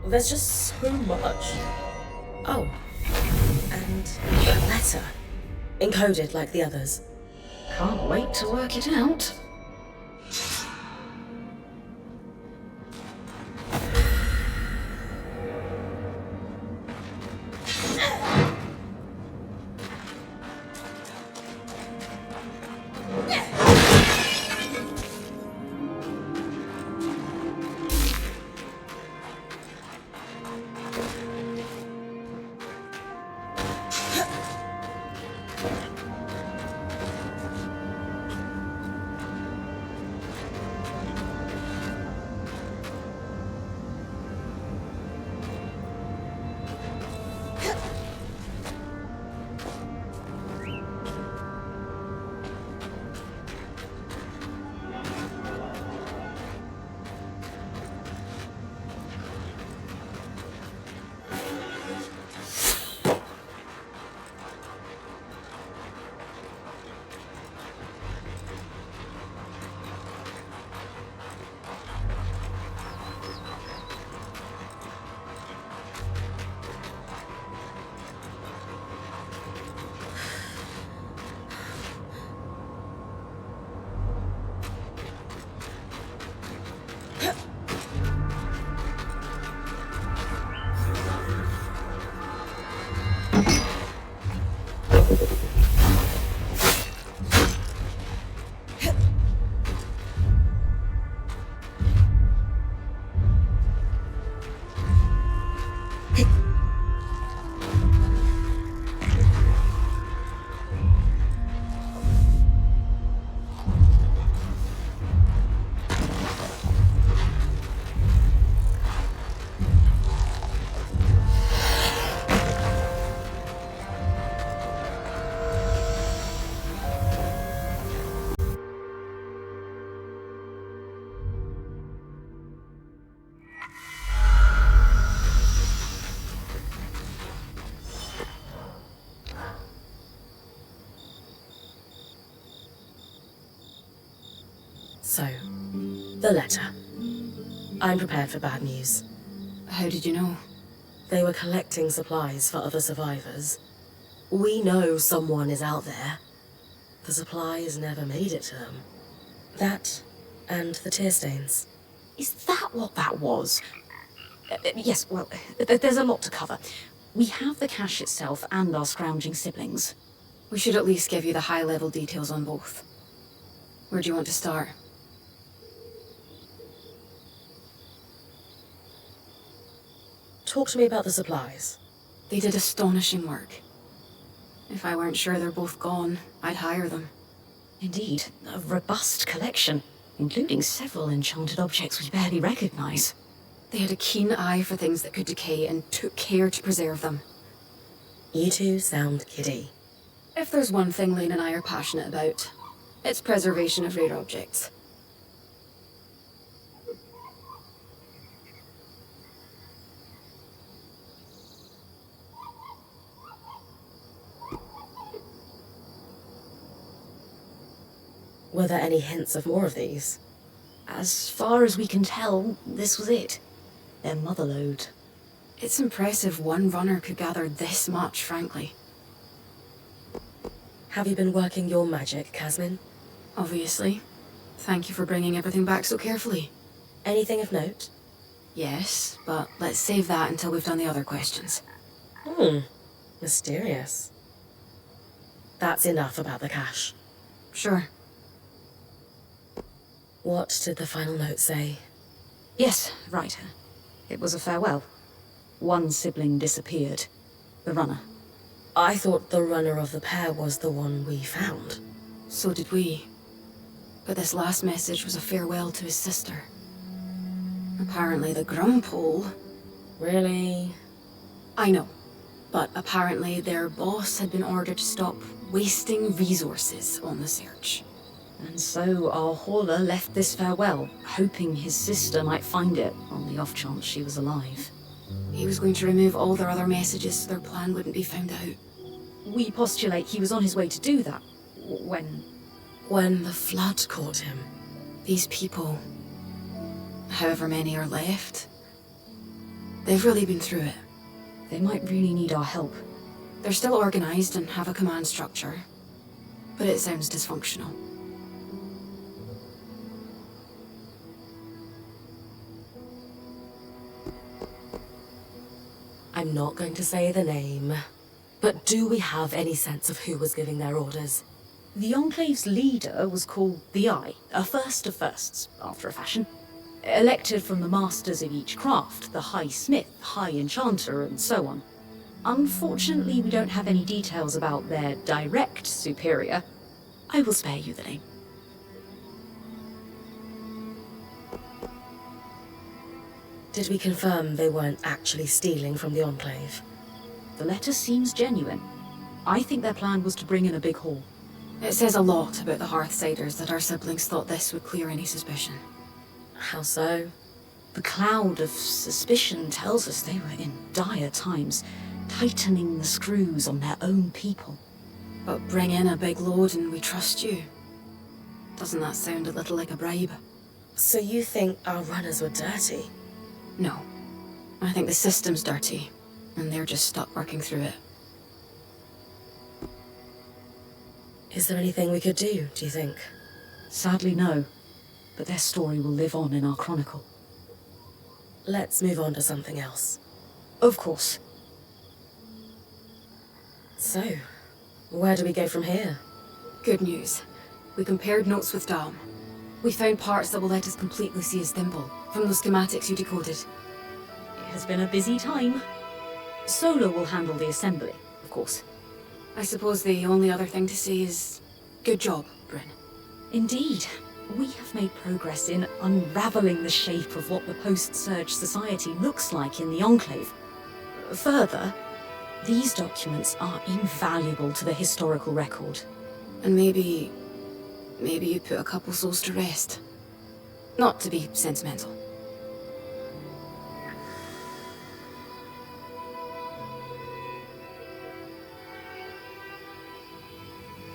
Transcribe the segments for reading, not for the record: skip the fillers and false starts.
There's just so much. Oh, and a letter. Encoded like the others. Can't wait to work it out. So, the letter. I'm prepared for bad news. How did you know? They were collecting supplies for other survivors. We know someone is out there. The supplies never made it to them. That, and the tear stains. Is that what that was? Yes, well, there's a lot to cover. We have the cache itself and our scrounging siblings. We should at least give you the high-level details on both. Where do you want to start? Talk to me about the supplies. They did astonishing work. If I weren't sure they're both gone, I'd hire them. Indeed, a robust collection, including several enchanted objects we barely recognize. They had a keen eye for things that could decay and took care to preserve them. You two sound giddy. If there's one thing Lane and I are passionate about, it's preservation of rare objects. Were there any hints of more of these? As far as we can tell, this was it. Their motherlode. It's impressive one runner could gather this much, frankly. Have you been working your magic, Casmin? Obviously. Thank you for bringing everything back so carefully. Anything of note? Yes, but let's save that until we've done the other questions. Mysterious. That's enough about the cache. Sure. What did the final note say? Yes, right. It was a farewell. One sibling disappeared. The runner. I thought the runner of the pair was the one we found. So did we. But this last message was a farewell to his sister. Apparently the Grumpole... Really? I know. But apparently their boss had been ordered to stop wasting resources on the search. And so our hauler left this farewell, hoping his sister might find it, on the off chance she was alive. He was going to remove all their other messages so their plan wouldn't be found out. We postulate he was on his way to do that, when the flood caught him. These people, however many are left, they've really been through it. They might really need our help. They're still organized and have a command structure, but it sounds dysfunctional. I'm not going to say the name, but do we have any sense of who was giving their orders? The Enclave's leader was called the Eye, a first of firsts, after a fashion. Elected from the masters of each craft, the High Smith, High Enchanter, and so on. Unfortunately, we don't have any details about their direct superior. I will spare you the name. Did we confirm they weren't actually stealing from the Enclave? The letter seems genuine. I think their plan was to bring in a big haul. It says a lot about the Hearthsiders that our siblings thought this would clear any suspicion. How so? The cloud of suspicion tells us they were in dire times, tightening the screws on their own people. But bring in a big load and we trust you. Doesn't that sound a little like a bribe? So you think our runners were dirty? No. I think the system's dirty, and they're just stuck working through it. Is there anything we could do, do you think? Sadly, no. But their story will live on in our chronicle. Let's move on to something else. Of course. So, where do we go from here? Good news. We compared notes with Dom. We found parts that will let us complete Lucia's thimble, from those schematics you decoded. It has been a busy time. Solo will handle the assembly, of course. I suppose the only other thing to say is, good job, Bryn. Indeed. We have made progress in unraveling the shape of what the post-Surge society looks like in the Enclave. Further, these documents are invaluable to the historical record. And maybe you put a couple souls to rest. Not to be sentimental.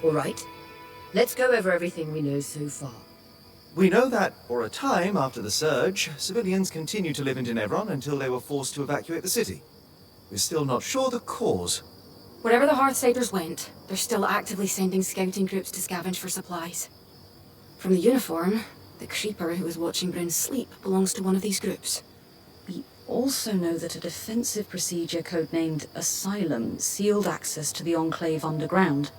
All right. Let's go over everything we know so far. We know that, for a time after the Surge, civilians continued to live in Denevron until they were forced to evacuate the city. We're still not sure the cause. Wherever the Hearthsiders went, they're still actively sending scouting groups to scavenge for supplies. From the uniform, the creeper who was watching Bryn sleep belongs to one of these groups. We also know that a defensive procedure codenamed Asylum sealed access to the Enclave underground.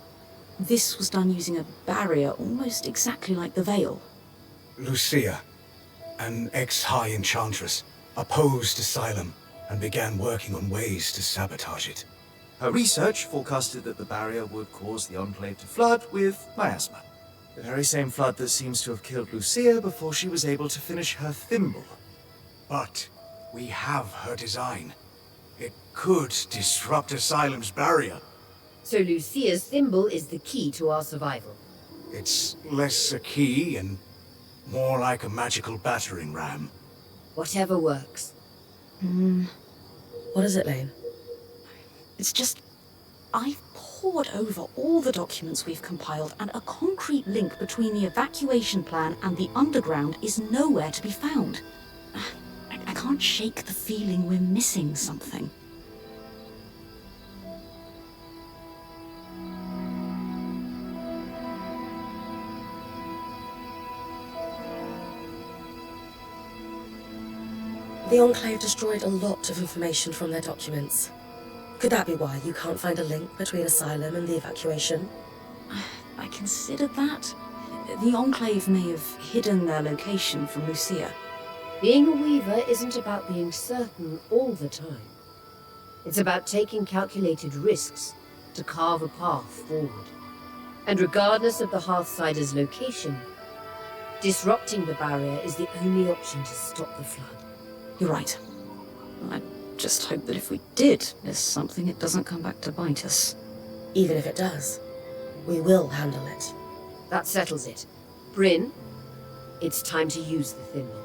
This was done using a barrier almost exactly like the Veil. Lucia, an ex-High Enchantress, opposed Asylum and began working on ways to sabotage it. Her research forecasted that the barrier would cause the Enclave to flood with miasma. The very same flood that seems to have killed Lucia before she was able to finish her thimble. But we have her design. It could disrupt Asylum's barrier. So Lucia's thimble is the key to our survival. It's less a key and more like a magical battering ram. Whatever works. What is it, Lane? It's just... I've pored over all the documents we've compiled, and a concrete link between the evacuation plan and the underground is nowhere to be found. I can't shake the feeling we're missing something. The Enclave destroyed a lot of information from their documents. Could that be why you can't find a link between Asylum and the evacuation? I considered that. The Enclave may have hidden their location from Lucia. Being a weaver isn't about being certain all the time. It's about taking calculated risks to carve a path forward. And regardless of the Hearthsider's location, disrupting the barrier is the only option to stop the flood. You're right. I just hope that if we did miss something, it doesn't come back to bite us. Even if it does, we will handle it. That settles it. Bryn, it's time to use the thimble.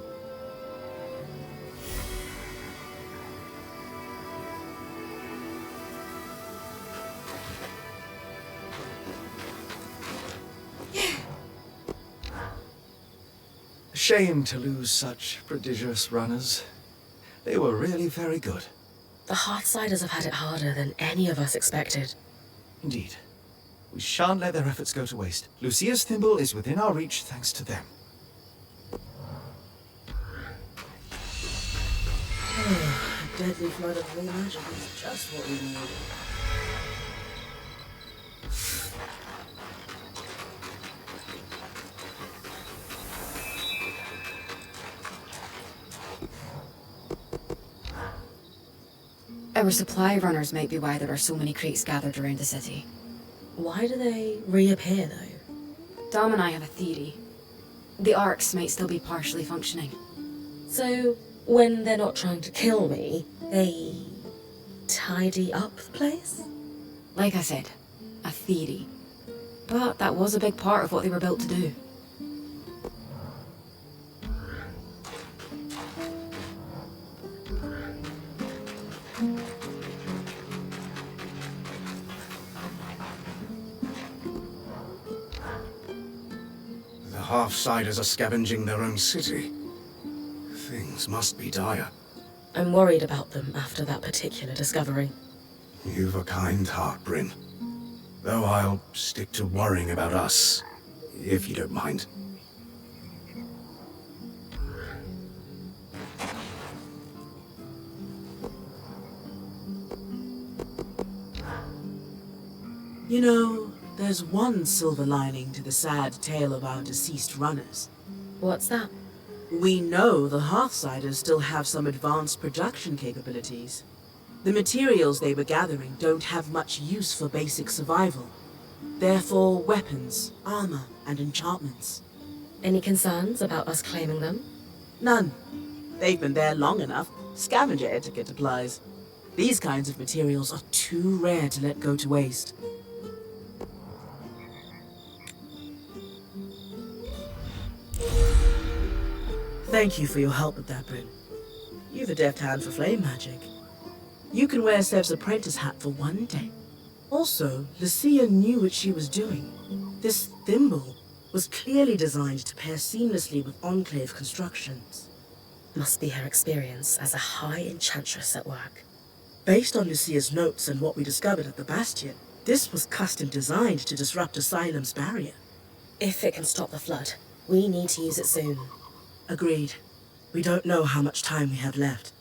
Shame to lose such prodigious runners. They were really very good. The Hearthsiders have had it harder than any of us expected. Indeed. We shan't let their efforts go to waste. Lucia's thimble is within our reach thanks to them. A deadly flood of green magic is just what we need. Our supply runners might be why there are so many crates gathered around the city. Why do they reappear, though? Dom and I have a theory. The arcs might still be partially functioning. So, when they're not trying to kill me, they tidy up the place? Like I said, a theory. But that was a big part of what they were built to do. The Half-Siders are scavenging their own city. Things must be dire. I'm worried about them after that particular discovery. You've a kind heart, Bryn. Though I'll stick to worrying about us, if you don't mind. You know, there's one silver lining to the sad tale of our deceased runners. What's that? We know the Hearthsiders still have some advanced production capabilities. The materials they were gathering don't have much use for basic survival. Therefore, weapons, armor, and enchantments. Any concerns about us claiming them? None. They've been there long enough. Scavenger etiquette applies. These kinds of materials are too rare to let go to waste. Thank you for your help with that, Bryn. You've a deft hand for flame magic. You can wear Sev's apprentice hat for one day. Also, Lucia knew what she was doing. This thimble was clearly designed to pair seamlessly with Enclave constructions. Must be her experience as a high enchantress at work. Based on Lucia's notes and what we discovered at the Bastion, this was custom designed to disrupt Asylum's barrier. If it can stop the flood, we need to use it soon. Agreed. We don't know how much time we have left.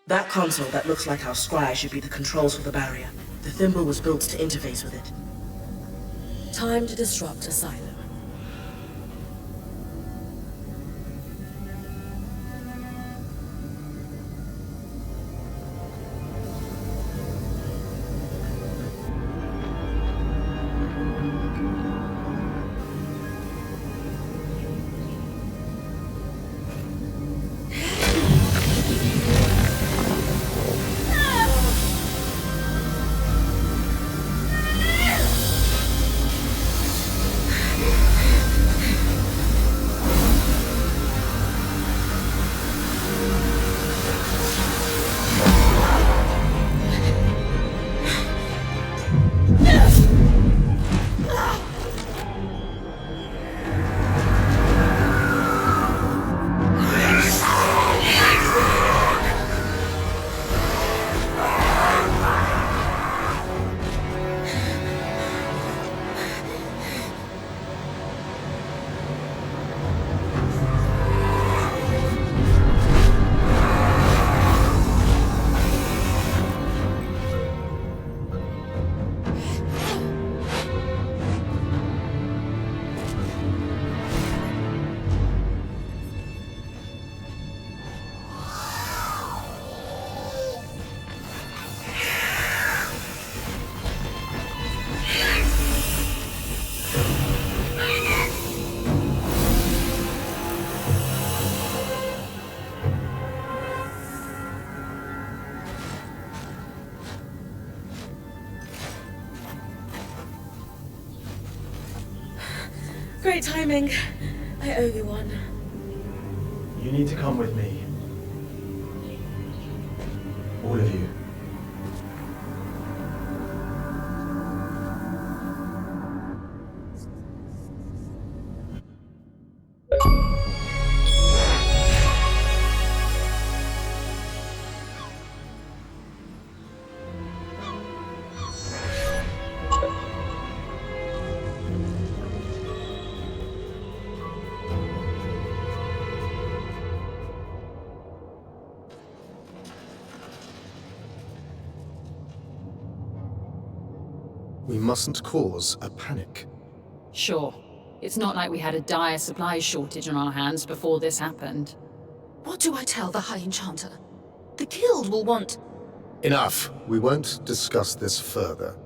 That console that looks like our scry should be the controls for the barrier. The thimble was built to interface with it. Time to disrupt Asylum. Great timing. I owe you one. You need to come with me. All of you. We mustn't cause a panic. Sure. It's not like we had a dire supplies shortage on our hands before this happened. What do I tell the High Enchanter? The Guild will want... Enough! We won't discuss this further.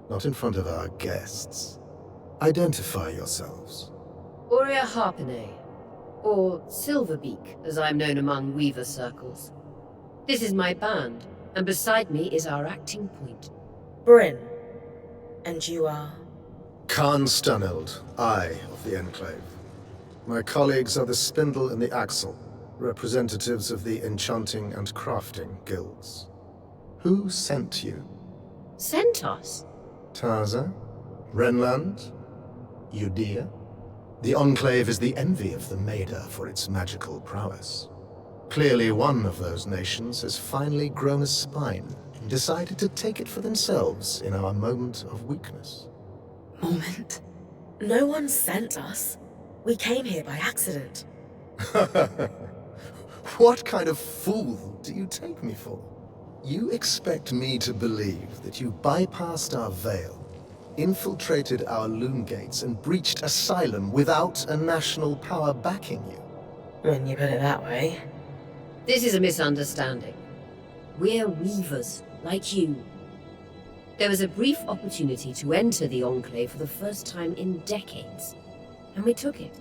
Not in front of our guests. Identify yourselves. Aurea Harpene, or Silverbeak, as I'm known among Weaver circles. This is my band, and beside me is our acting point. Bryn. And you are? Khan Stuneld, Eye of the Enclave. My colleagues are the Spindle and the Axle, representatives of the Enchanting and Crafting Guilds. Who sent you? Sent us? Tarza? Renland? Udea? The Enclave is the envy of the Maida for its magical prowess. Clearly one of those nations has finally grown a spine and decided to take it for themselves in our moment of weakness. Moment. No one sent us. We came here by accident. What kind of fool do you take me for? You expect me to believe that you bypassed our veil, infiltrated our loom gates, and breached Asylum without a national power backing you? When you put it that way. This is a misunderstanding. We're Weavers, like you. There was a brief opportunity to enter the Enclave for the first time in decades, and we took it.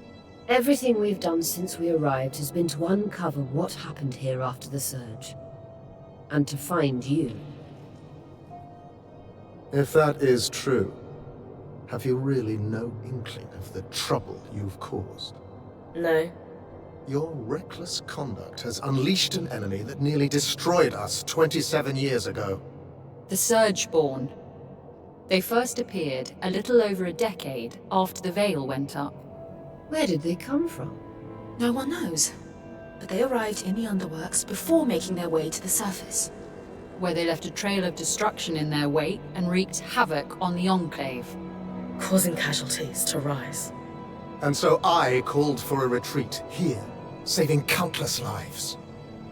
Everything we've done since we arrived has been to uncover what happened here after the Surge. And to find you. If that is true, have you really no inkling of the trouble you've caused? No. Your reckless conduct has unleashed an enemy that nearly destroyed us 27 years ago. The Surgeborn. They first appeared a little over a decade after the Veil went up. Where did they come from? No one knows. But they arrived in the Underworks before making their way to the surface. Where they left a trail of destruction in their wake and wreaked havoc on the Enclave. Causing casualties to rise. And so I called for a retreat here, saving countless lives.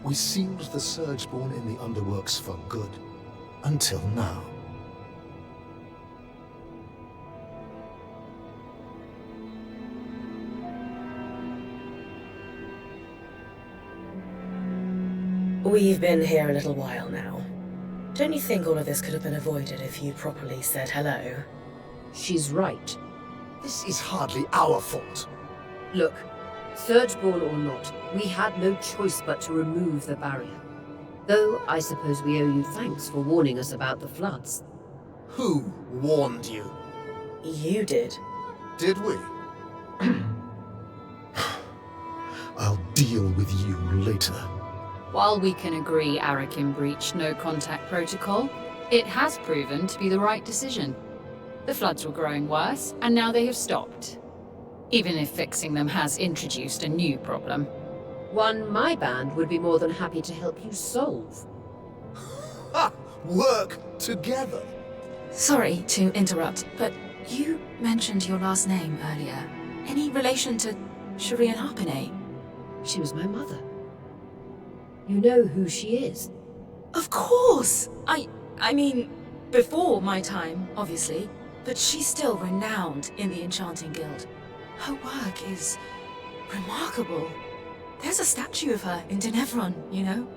We sealed the Surgeborn in the Underworks for good. Until now. We've been here a little while now. Don't you think all of this could have been avoided if you properly said hello? She's right. This is hardly our fault. Look, Surgeborn or not, we had no choice but to remove the barrier. Though I suppose we owe you thanks for warning us about the floods. Who warned you? You did. Did we? I'll deal with you later. While we can agree Arakin breached no contact protocol, it has proven to be the right decision. The floods were growing worse, and now they have stopped. Even if fixing them has introduced a new problem. One my band would be more than happy to help you solve. Ha! Work together! Sorry to interrupt, but you mentioned your last name earlier. Any relation to Shireen Harpene? She was my mother. You know who she is? Of course! I mean, before my time, obviously, but she's still renowned in the Enchanting Guild. Her work is remarkable. There's a statue of her in Denevron, you know?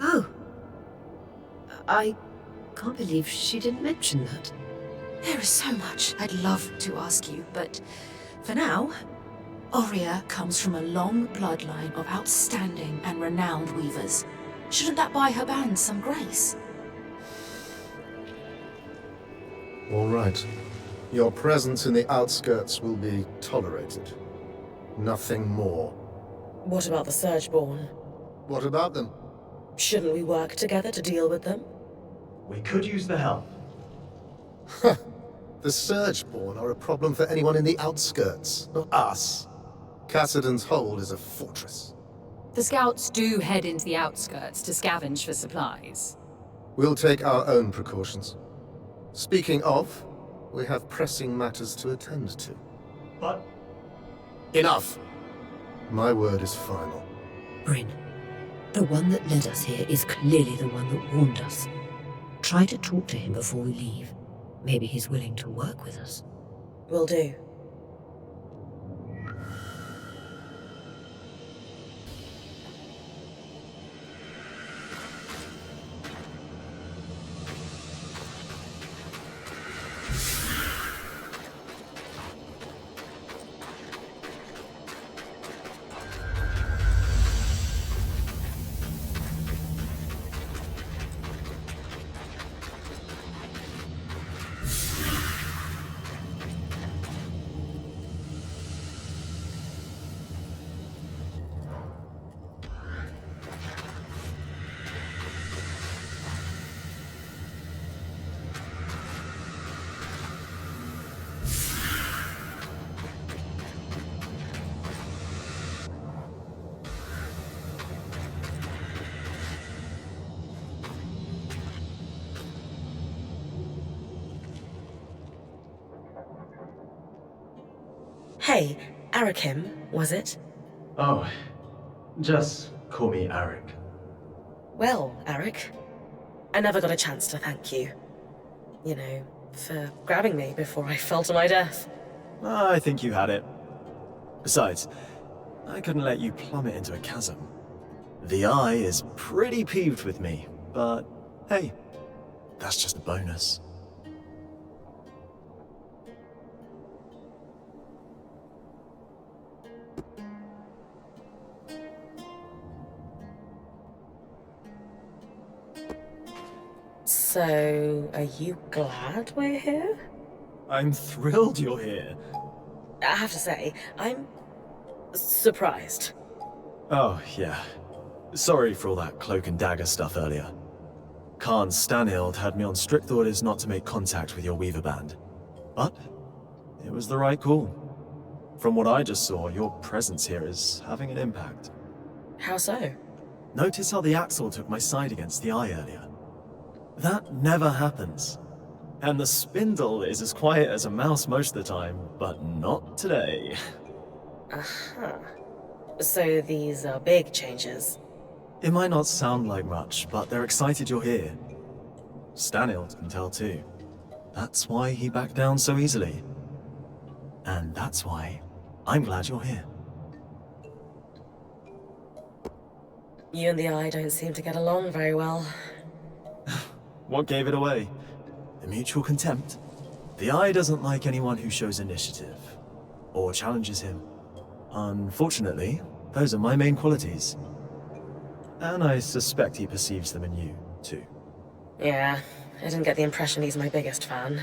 Oh. I can't believe she didn't mention that. There is so much I'd love to ask you, but for now, Aurea comes from a long bloodline of outstanding and renowned weavers. Shouldn't that buy her band some grace? All right. Your presence in the outskirts will be tolerated. Nothing more. What about the Surgeborn? What about them? Shouldn't we work together to deal with them? We could use the help. The Surgeborn are a problem for anyone in the outskirts, not us. Cassidon's Hold is a fortress. The scouts do head into the outskirts to scavenge for supplies. We'll take our own precautions. Speaking of, we have pressing matters to attend to. But Enough! My word is final. Bryn, the one that led us here is clearly the one that warned us. Try to talk to him before we leave. Maybe he's willing to work with us. Will do. Hey, Arakim, was it? oh, just call me Arik. Well, Arik, I never got a chance to thank you. You know, for grabbing me before I fell to my death. I think you had it. Besides, I couldn't let you plummet into a chasm. The Eye is pretty peeved with me, but hey, that's just a bonus. So, are you glad we're here? I'm thrilled you're here. I have to say, I'm surprised. Oh, yeah. Sorry for all that cloak and dagger stuff earlier. Khan Stanild had me on strict orders not to make contact with your Weaver band. But it was the right call. From what I just saw, your presence here is having an impact. How so? Notice how the Axle took my side against the Eye earlier? That never happens. And the Spindle is as quiet as a mouse most of the time, but not today. Uh-huh. So these are big changes. It might not sound like much, but they're excited you're here. Stanild can tell too. That's why he backed down so easily. And that's why I'm glad you're here. You and the Eye don't seem to get along very well. What gave it away? The mutual contempt? The Eye doesn't like anyone who shows initiative, or challenges him. Unfortunately, those are my main qualities. And I suspect he perceives them in you, too. Yeah, I didn't get the impression he's my biggest fan.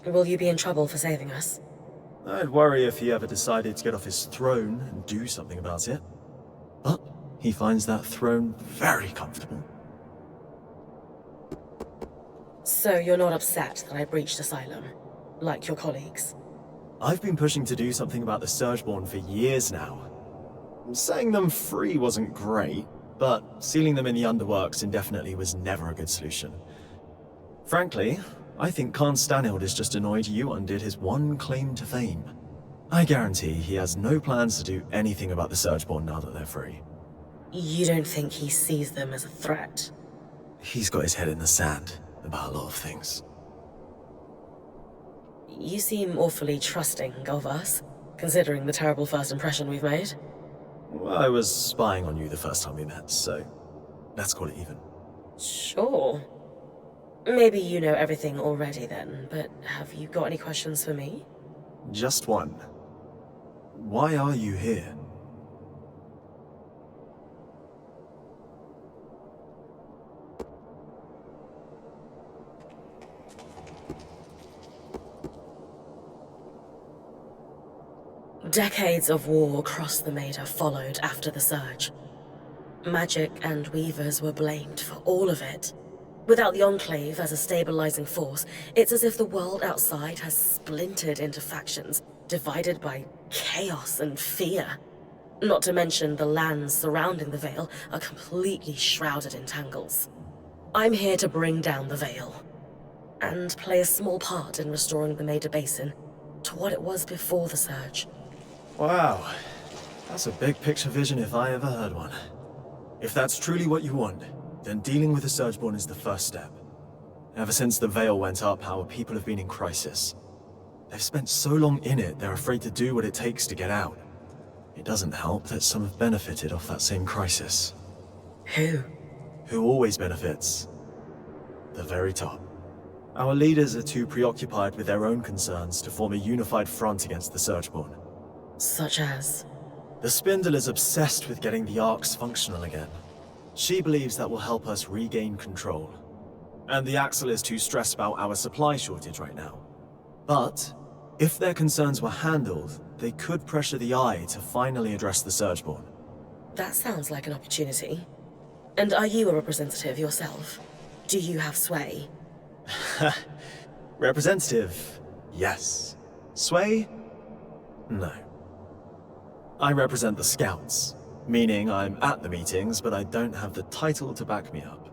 Will you be in trouble for saving us? I'd worry if he ever decided to get off his throne and do something about it. But he finds that throne very comfortable. So you're not upset that I breached Asylum, like your colleagues? I've been pushing to do something about the Surgeborn for years now. Setting them free wasn't great, but sealing them in the underworks indefinitely was never a good solution. Frankly, I think Khan Stanild is just annoyed you undid his one claim to fame. I guarantee he has no plans to do anything about the Surgeborn now that they're free. You don't think he sees them as a threat? He's got his head in the sand about a lot of things. You seem awfully trusting of us, considering the terrible first impression we've made. Well, I was spying on you the first time we met, so let's call it even. Sure. Maybe you know everything already then, but have you got any questions for me? Just one. Why are you here? Decades of war across the Maida followed after the Surge. Magic and Weavers were blamed for all of it. Without the Enclave as a stabilizing force, it's as if the world outside has splintered into factions, divided by chaos and fear. Not to mention the lands surrounding the Veil are completely shrouded in tangles. I'm here to bring down the Veil, and play a small part in restoring the Maida Basin to what it was before the Surge. Wow. That's a big picture vision if I ever heard one. If that's truly what you want, then dealing with the Surgeborn is the first step. Ever since the Veil went up, our people have been in crisis. They've spent so long in it, they're afraid to do what it takes to get out. It doesn't help that some have benefited off that same crisis. Who? Who always benefits? The very top. Our leaders are too preoccupied with their own concerns to form a unified front against the Surgeborn. Such as? The Spindle is obsessed with getting the Arcs functional again. She believes that will help us regain control. And the Axle is too stressed about our supply shortage right now. But, if their concerns were handled, they could pressure the Eye to finally address the Surgeborn. That sounds like an opportunity. And are you a representative yourself? Do you have sway? Representative, yes. Sway? No. I represent the Scouts, meaning I'm at the meetings, but I don't have the title to back me up.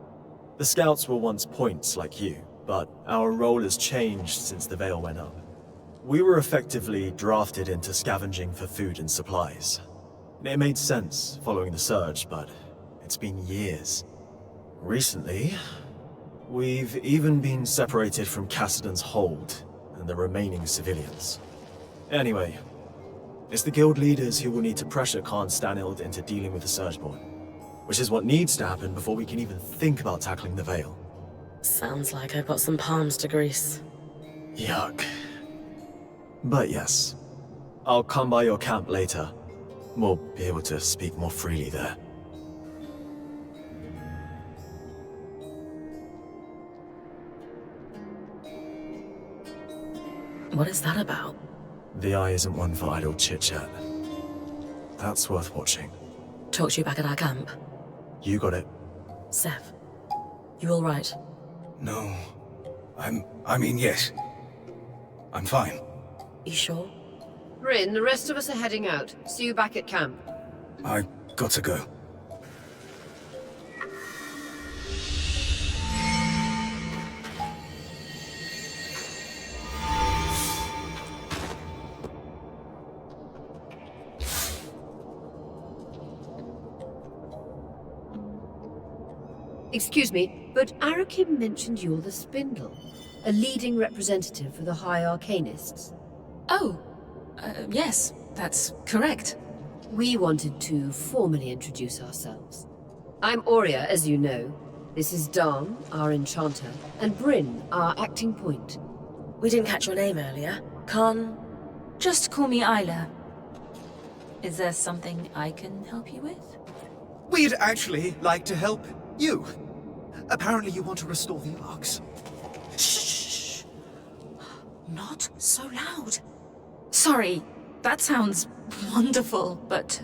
The Scouts were once points like you, but our role has changed since the Veil went up. We were effectively drafted into scavenging for food and supplies. It made sense following the Surge, but it's been years. Recently, we've even been separated from Cassidon's hold and the remaining civilians. Anyway, it's the guild leaders who will need to pressure Khan Stanild into dealing with the Surgeborn, which is what needs to happen before we can even think about tackling the Veil. Sounds like I've got some palms to grease. Yuck. But yes, I'll come by your camp later. We'll be able to speak more freely there. What is that about? The Eye isn't one for idle chit-chat. That's worth watching. Talk to you back at our camp. You got it. Sev, you all right? No. I mean, yes. I'm fine. You sure? Bryn, the rest of us are heading out. See you back at camp. I got to go. Excuse me, but Arakim mentioned you're the Spindle, a leading representative for the High Arcanists. Oh, yes, that's correct. We wanted to formally introduce ourselves. I'm Aurea, as you know. This is Darn, our enchanter, and Bryn, our acting point. We didn't catch your name earlier. Khan? Just call me Isla. Is there something I can help you with? We'd actually like to help you. Apparently you want to restore the Arcs. Shh! Not so loud. Sorry, that sounds wonderful, but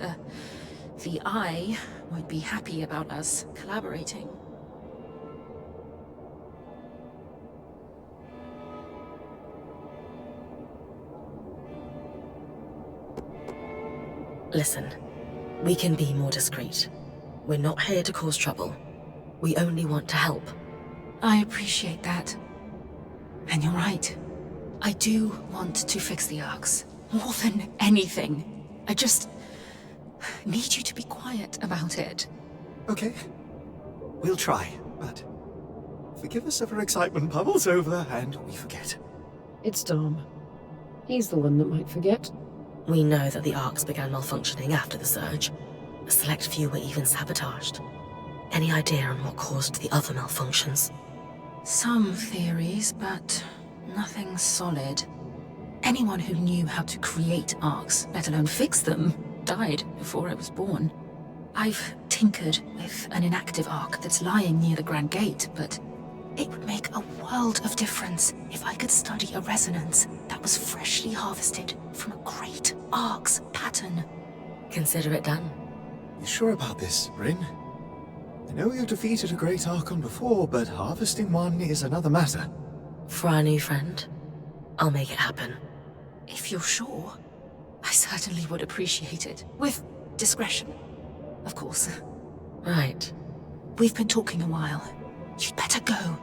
the Eye won't be happy about us collaborating. Listen, we can be more discreet. We're not here to cause trouble. We only want to help. I appreciate that. And you're right. I do want to fix the Arcs. More than anything. I just need you to be quiet about it. Okay. We'll try, but forgive us if our excitement bubbles over and we forget. It's Darn. He's the one that might forget. We know that the Arcs began malfunctioning after the Surge. A select few were even sabotaged. Any idea on what caused the other malfunctions? Some theories, but nothing solid. Anyone who knew how to create Arcs, let alone fix them, died before I was born. I've tinkered with an inactive Arc that's lying near the Grand Gate, but it would make a world of difference if I could study a resonance that was freshly harvested from from a great arcs pattern. Consider it done. You sure about this, Bryn? I know you defeated a great Archon before, but harvesting one is another matter. For our new friend, I'll make it happen. If you're sure, I certainly would appreciate it. With discretion, of course. Right. We've been talking a while. You'd better go.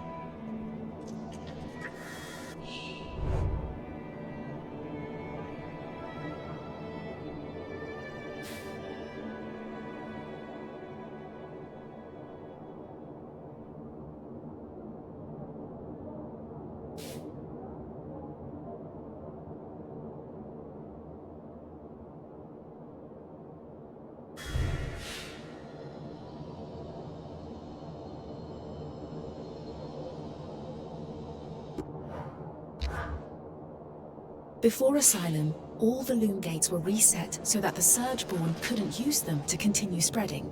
Before Asylum, all the loom gates were reset so that the Surgeborn couldn't use them to continue spreading.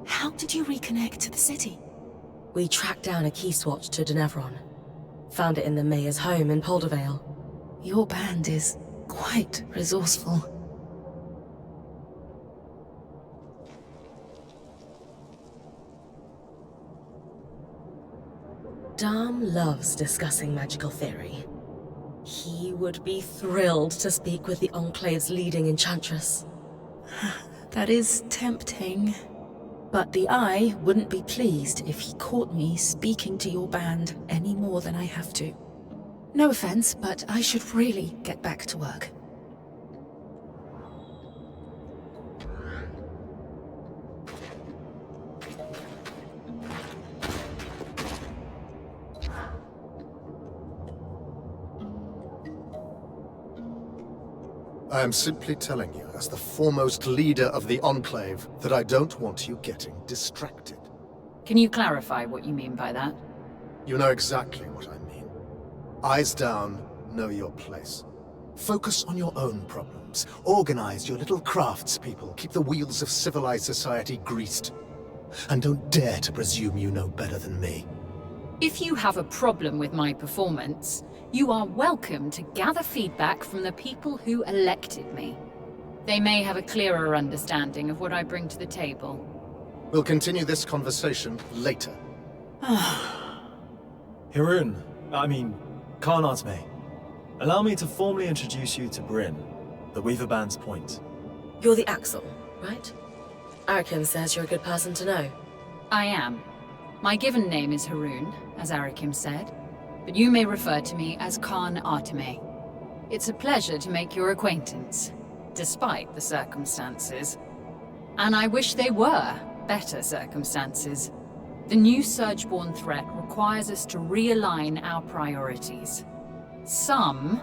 How did you reconnect to the city? We tracked down a key swatch to Denevron. Found it in the mayor's home in Poldervale. Your band is quite resourceful. Dam loves discussing magical theory. He would be thrilled to speak with the Enclave's leading enchantress. That is tempting. But the Eye wouldn't be pleased if he caught me speaking to your band any more than I have to. No offense, but I should really get back to work. I am simply telling you, as the foremost leader of the Enclave, that I don't want you getting distracted. Can you clarify what you mean by that? You know exactly what I mean. Eyes down, know your place. Focus on your own problems. Organize your little craftspeople. Keep the wheels of civilized society greased. And don't dare to presume you know better than me. If you have a problem with my performance, you are welcome to gather feedback from the people who elected me. They may have a clearer understanding of what I bring to the table. We'll continue this conversation later. Hirun, Khan Atme. Allow me to formally introduce you to Bryn, the Weaver Band's point. You're the Axel, right? Arakim says you're a good person to know. I am. My given name is Harun, as Arakim said, but you may refer to me as Khan Atme. It's a pleasure to make your acquaintance, despite the circumstances. And I wish they were better circumstances. The new Surgeborn threat requires us to realign our priorities. Some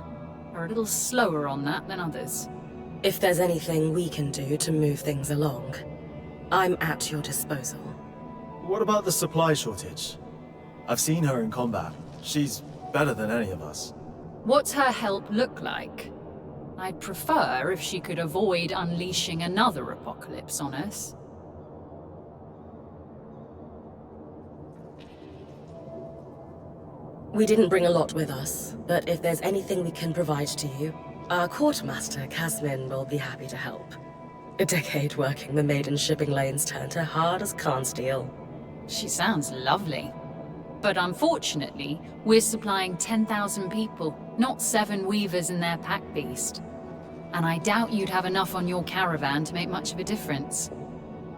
are a little slower on that than others. If there's anything we can do to move things along, I'm at your disposal. What about the supply shortage? I've seen her in combat. She's better than any of us. What's her help look like? I'd prefer if she could avoid unleashing another apocalypse on us. We didn't bring a lot with us, but if there's anything we can provide to you, our quartermaster, Casmin, will be happy to help. A decade working the maiden shipping lanes turned her hard as Khan steel. She sounds lovely. But unfortunately, we're supplying 10,000 people, not 7 weavers and their pack beast. And I doubt you'd have enough on your caravan to make much of a difference.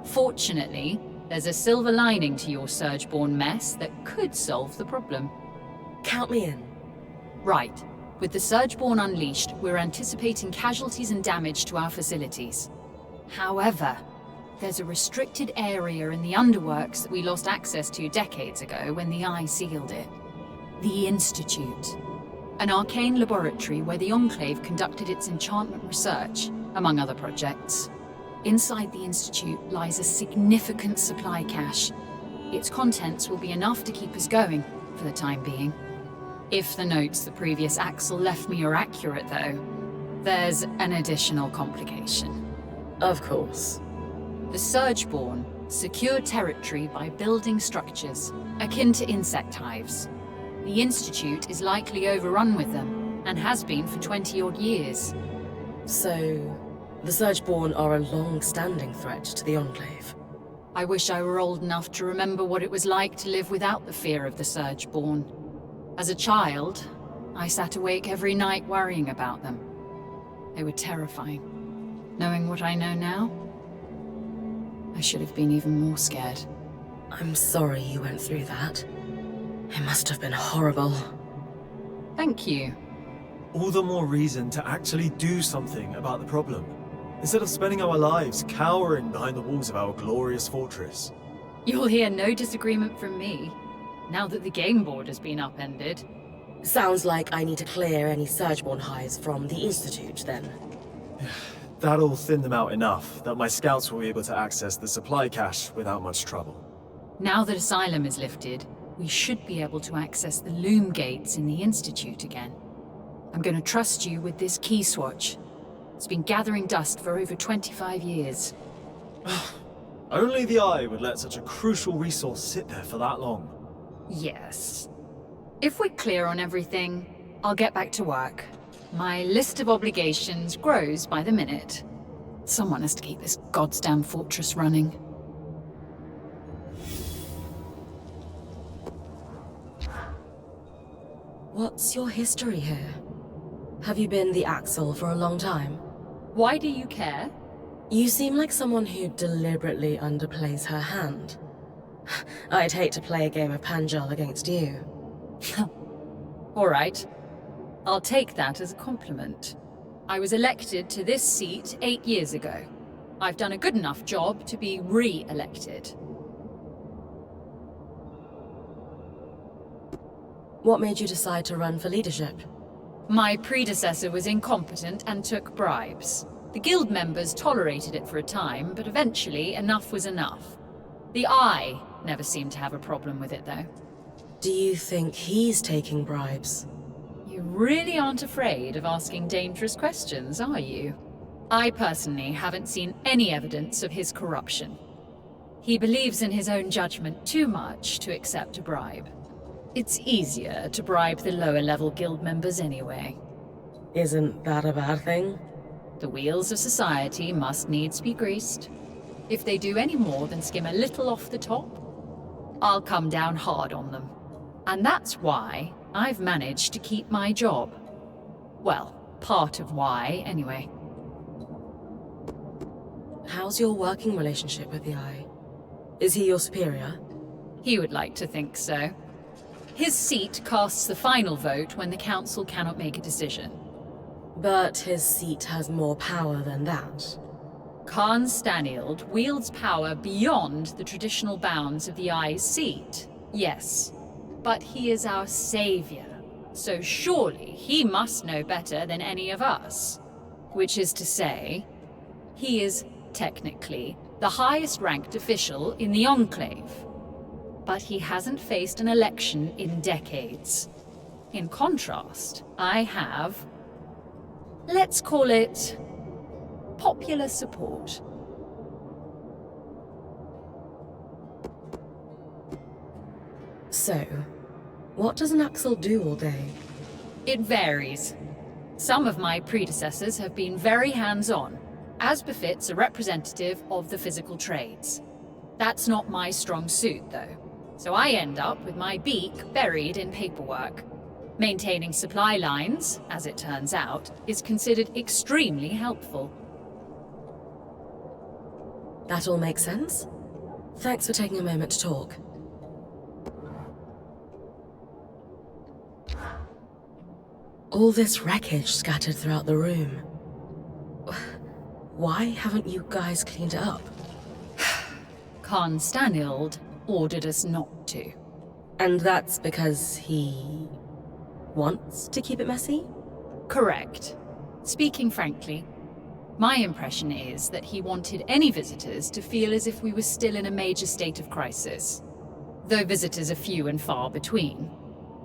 Fortunately, there's a silver lining to your Surgeborn mess that could solve the problem. Count me in. Right. With the Surgeborn unleashed, we're anticipating casualties and damage to our facilities. However, there's a restricted area in the underworks that we lost access to decades ago when the Eye sealed it. The Institute. An arcane laboratory where the Enclave conducted its enchantment research, among other projects. Inside the Institute lies a significant supply cache. Its contents will be enough to keep us going, for the time being. If the notes the previous Axel left me are accurate, though, there's an additional complication. Of course. The Surgeborn secure territory by building structures, akin to insect hives. The Institute is likely overrun with them, and has been for 20-odd years. So, the Surgeborn are a long-standing threat to the Enclave. I wish I were old enough to remember what it was like to live without the fear of the Surgeborn. As a child, I sat awake every night worrying about them. They were terrifying. Knowing what I know now, I should have been even more scared. I'm sorry you went through that. It must have been horrible. Thank you. All the more reason to actually do something about the problem, instead of spending our lives cowering behind the walls of our glorious fortress. You'll hear no disagreement from me, now that the game board has been upended. Sounds like I need to clear any Surgeborn hives from the Institute, then. That'll thin them out enough that my scouts will be able to access the supply cache without much trouble. Now that Asylum is lifted, we should be able to access the loom gates in the Institute again. I'm going to trust you with this key swatch. It's been gathering dust for over 25 years. Only the Eye would let such a crucial resource sit there for that long. Yes. If we're clear on everything, I'll get back to work. My list of obligations grows by the minute. Someone has to keep this goddamn fortress running. What's your history here? Have you been the Axel for a long time? Why do you care? You seem like someone who deliberately underplays her hand. I'd hate to play a game of Panjal against you. All right. I'll take that as a compliment. I was elected to this seat 8 years ago. I've done a good enough job to be re-elected. What made you decide to run for leadership? My predecessor was incompetent and took bribes. The guild members tolerated it for a time, but eventually enough was enough. The Eye never seemed to have a problem with it, though. Do you think he's taking bribes? You really aren't afraid of asking dangerous questions, are you? I personally haven't seen any evidence of his corruption. He believes in his own judgment too much to accept a bribe. It's easier to bribe the lower-level guild members anyway. Isn't that a bad thing? The wheels of society must needs be greased. If they do any more than skim a little off the top, I'll come down hard on them. And that's why I've managed to keep my job. Well, part of why, anyway. How's your working relationship with the Eye? Is he your superior? He would like to think so. His seat casts the final vote when the council cannot make a decision. But his seat has more power than that. Khan Stanield wields power beyond the traditional bounds of the Eye's seat, yes. But he is our savior, so surely he must know better than any of us. Which is to say, he is technically the highest-ranked official in the Enclave. But he hasn't faced an election in decades. In contrast, I have, let's call it, popular support. So, what does an Axel do all day? It varies. Some of my predecessors have been very hands-on, as befits a representative of the physical trades. That's not my strong suit, though, so I end up with my beak buried in paperwork. Maintaining supply lines, as it turns out, is considered extremely helpful. That all makes sense? Thanks for taking a moment to talk. All this wreckage scattered throughout the room. Why haven't you guys cleaned it up? Khan Stanild ordered us not to. And that's because he wants to keep it messy? Correct. Speaking frankly, my impression is that he wanted any visitors to feel as if we were still in a major state of crisis. Though visitors are few and far between.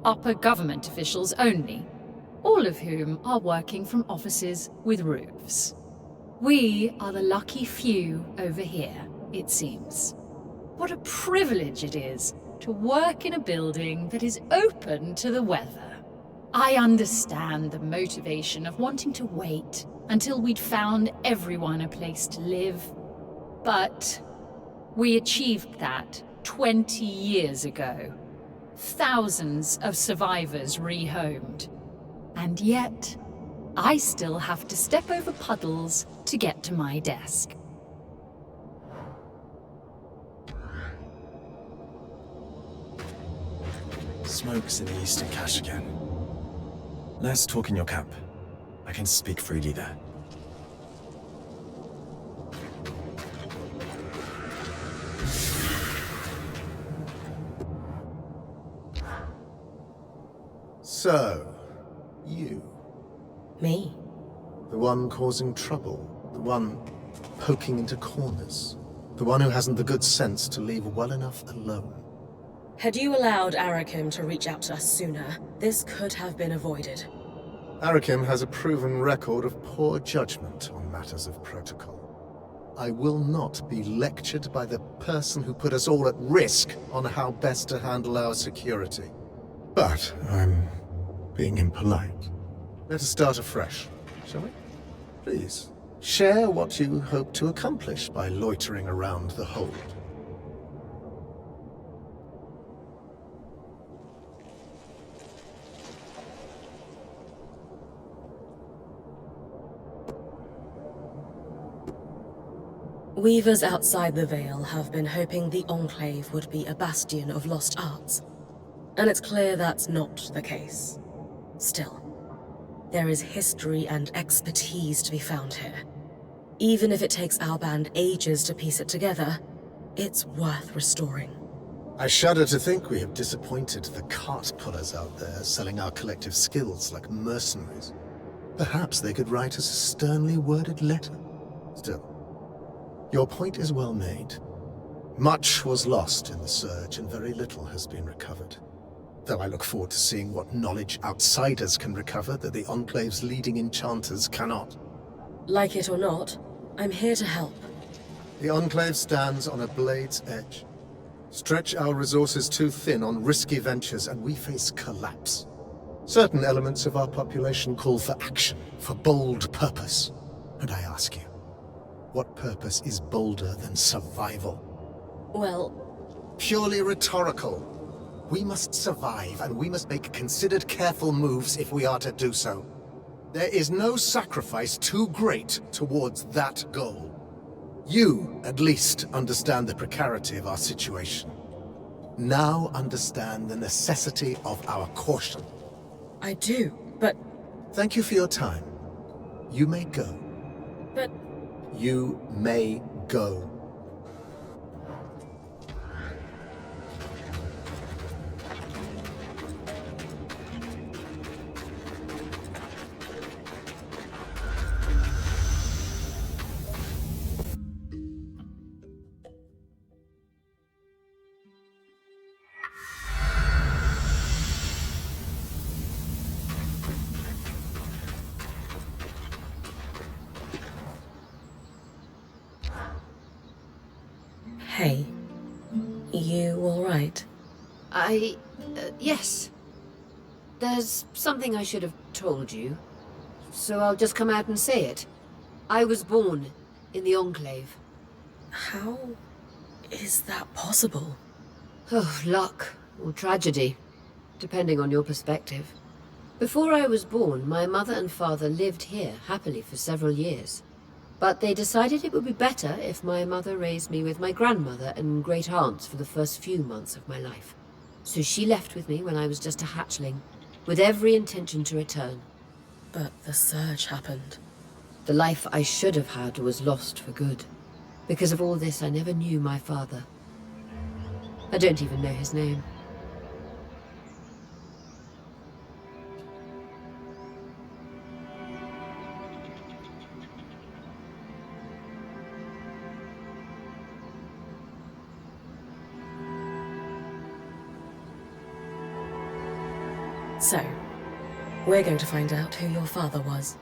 Upper government officials only, all of whom are working from offices with roofs. We are the lucky few over here, it seems. What a privilege it is to work in a building that is open to the weather. I understand the motivation of wanting to wait until we'd found everyone a place to live. But we achieved that 20 years ago. Thousands of survivors rehomed. And yet, I still have to step over puddles to get to my desk. Smoke's in the eastern cache again. Let's talk in your camp. I can speak freely there. So, you. Me? The one causing trouble. The one poking into corners. The one who hasn't the good sense to leave well enough alone. Had you allowed Arakim to reach out to us sooner, this could have been avoided. Arakim has a proven record of poor judgment on matters of protocol. I will not be lectured by the person who put us all at risk on how best to handle our security. But I'm being impolite. Let us start afresh, shall we? Please, share what you hope to accomplish by loitering around the hold. Weavers outside the Veil have been hoping the Enclave would be a bastion of lost arts. And it's clear that's not the case. Still, there is history and expertise to be found here. Even if it takes our band ages to piece it together, it's worth restoring. I shudder to think we have disappointed the cart pullers out there selling our collective skills like mercenaries. Perhaps they could write us a sternly worded letter. Still, your point is well made. Much was lost in the Surge, and very little has been recovered. Though I look forward to seeing what knowledge outsiders can recover that the Enclave's leading enchanters cannot. Like it or not, I'm here to help. The Enclave stands on a blade's edge. Stretch our resources too thin on risky ventures, and we face collapse. Certain elements of our population call for action, for bold purpose. And I ask you, what purpose is bolder than survival? Well, purely rhetorical. We must survive, and we must make considered, careful moves if we are to do so. There is no sacrifice too great towards that goal. You, at least, understand the precarity of our situation. Now understand the necessity of our caution. I do, but... Thank you for your time. You may go. But... You may go. Hey, you alright? Yes. There's something I should have told you, so I'll just come out and say it. I was born in the Enclave. How is that possible? Oh, luck or tragedy, depending on your perspective. Before I was born, my mother and father lived here happily for several years. But they decided it would be better if my mother raised me with my grandmother and great aunts for the first few months of my life. So she left with me when I was just a hatchling, with every intention to return. But the Surge happened. The life I should have had was lost for good. Because of all this, I never knew my father. I don't even know his name. So, we're going to find out who your father was.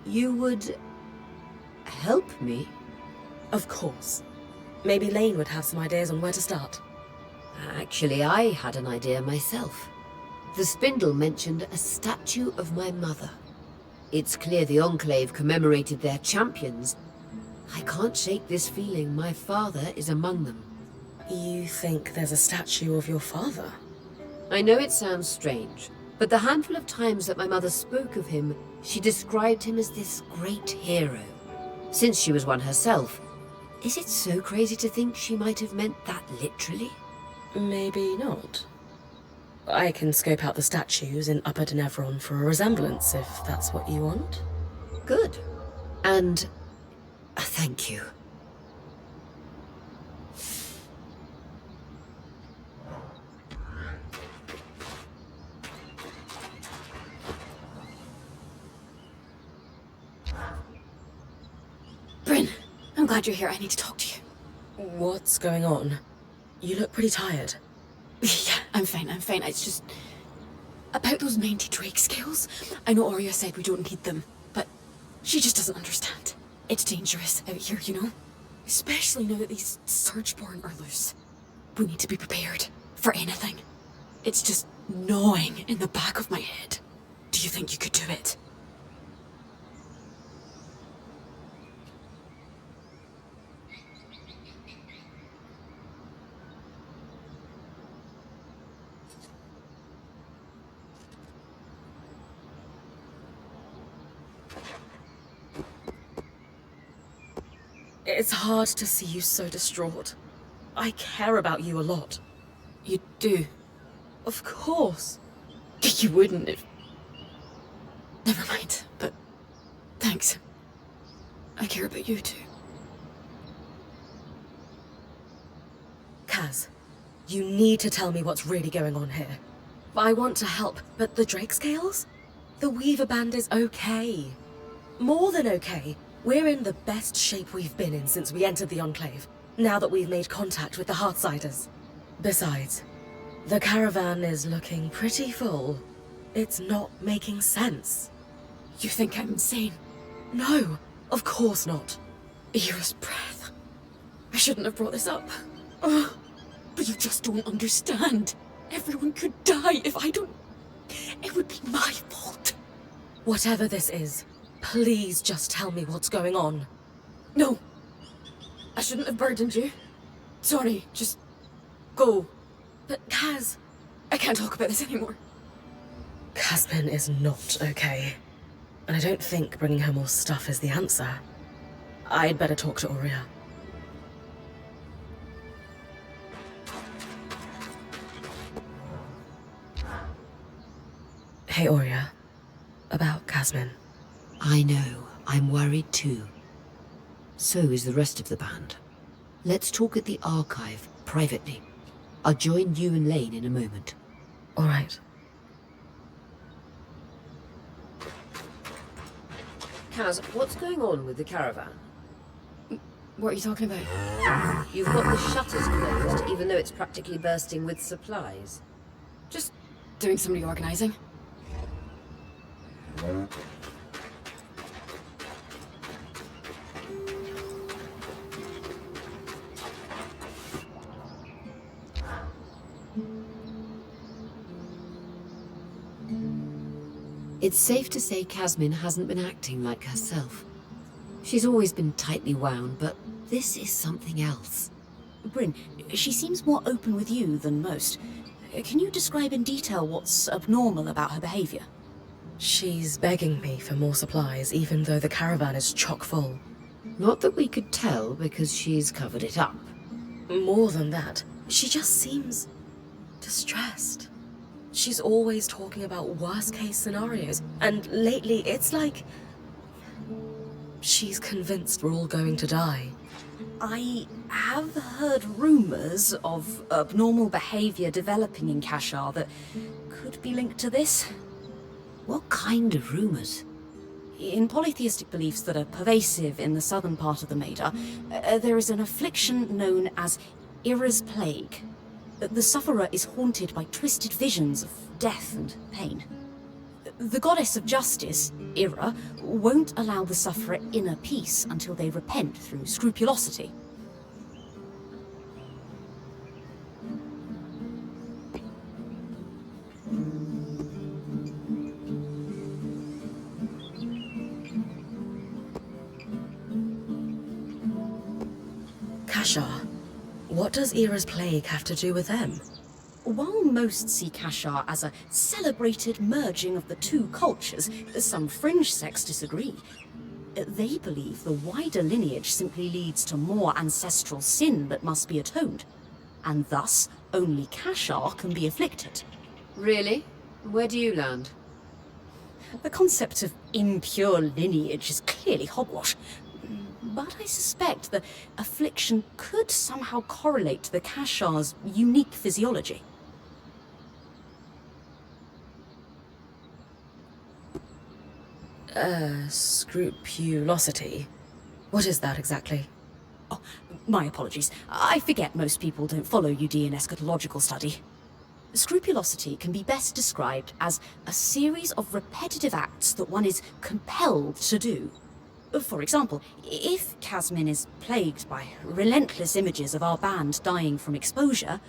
You would... help me? Of course. Maybe Lane would have some ideas on where to start. Actually, I had an idea myself. The spindle mentioned a statue of my mother. It's clear the Enclave commemorated their champions. I can't shake this feeling my father is among them. You think there's a statue of your father? I know it sounds strange, but the handful of times that my mother spoke of him, she described him as this great hero. Since she was one herself, is it so crazy to think she might have meant that literally? Maybe not. I can scope out the statues in Upper Denevron for a resemblance, if that's what you want. Good. And thank you. Bryn, I'm glad you're here. I need to talk to you. What's going on? You look pretty tired. Yeah, I'm fine. It's just... about those 90 Drake scales. I know Aurea said we don't need them, but she just doesn't understand. It's dangerous out here, you know? Especially now that these Surgeborn are loose. We need to be prepared for anything. It's just gnawing in the back of my head. Do you think you could do it? It's hard to see you so distraught. I care about you a lot. You do? Of course. You wouldn't if... Never mind, but thanks. I care about you too. Kaz, you need to tell me what's really going on here. I want to help, but the Drake scales? The Weaver Band is okay. More than okay. We're in the best shape we've been in since we entered the Enclave, now that we've made contact with the Heartsiders. Besides, the caravan is looking pretty full. It's not making sense. You think I'm insane? No, of course not. Era's breath. I shouldn't have brought this up. Ugh. But you just don't understand. Everyone could die if I don't... It would be my fault. Whatever this is, please just tell me what's going on. No. I shouldn't have burdened you. Sorry, just go. But Kaz... I can't talk about this anymore. Casmin is not okay. And I don't think bringing her more stuff is the answer. I'd better talk to Aurea. Hey, Aurea. About Casmin. I know. I'm worried too. So is the rest of the band. Let's talk at the archive, privately. I'll join you and Lane in a moment. All right. Kaz, what's going on with the caravan? What are you talking about? You've got the shutters closed, even though it's practically bursting with supplies. Just doing some reorganizing. It's safe to say Casmin hasn't been acting like herself. She's always been tightly wound, but this is something else. Bryn, she seems more open with you than most. Can you describe in detail what's abnormal about her behavior? She's begging me for more supplies, even though the caravan is chock full. Not that we could tell, because she's covered it up. More than that, she just seems distressed. She's always talking about worst-case scenarios, and lately it's like she's convinced we're all going to die. I have heard rumors of abnormal behavior developing in Kashar that could be linked to this. What kind of rumors? In polytheistic beliefs that are pervasive in the southern part of the Maida, there is an affliction known as Era's Plague. The sufferer is haunted by twisted visions of death and pain. The goddess of justice, Era, won't allow the sufferer inner peace until they repent through scrupulosity. Kashar. What does Era's plague have to do with them? While most see Kashar as a celebrated merging of the two cultures, some fringe sects disagree. They believe the wider lineage simply leads to more ancestral sin that must be atoned, and thus only Kashar can be afflicted. Really? Where do you land? The concept of impure lineage is clearly hogwash, but I suspect the affliction could somehow correlate to the Kashar's unique physiology. Scrupulosity? What is that exactly? Oh, my apologies. I forget most people don't follow UD in eschatological study. Scrupulosity can be best described as a series of repetitive acts that one is compelled to do. For example, if Casmin is plagued by relentless images of our band dying from exposure,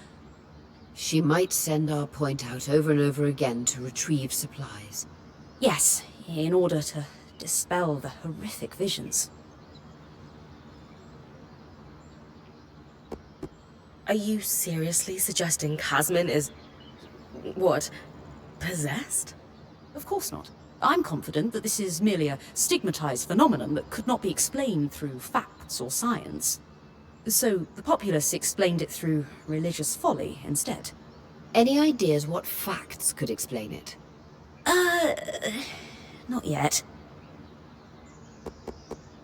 She might send our point out over and over again to retrieve supplies. yes, in order to dispel the horrific visions. Are you seriously suggesting Casmin is... what? Possessed? Of course not. I'm confident that this is merely a stigmatized phenomenon that could not be explained through facts or science. So the populace explained it through religious folly instead. Any ideas what facts could explain it? Not yet.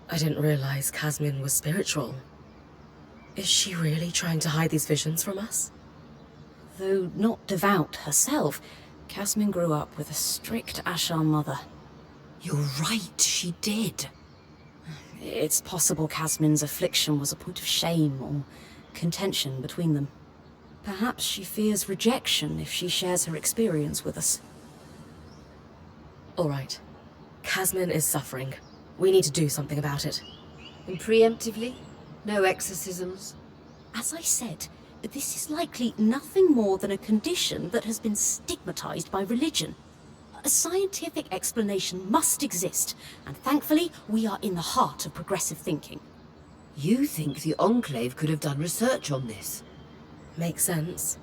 I didn't realize Casmin was spiritual. Is she really trying to hide these visions from us? Though not devout herself, Casmin grew up with a strict Ashar mother. You're right, she did. It's possible Casmin's affliction was a point of shame or contention between them. Perhaps she fears rejection if she shares her experience with us. All right. Casmin is suffering. We need to do something about it. And preemptively? No exorcisms? As I said, this is likely nothing more than a condition that has been stigmatized by religion. A scientific explanation must exist, and thankfully, we are in the heart of progressive thinking. You think the Enclave could have done research on this? Makes sense.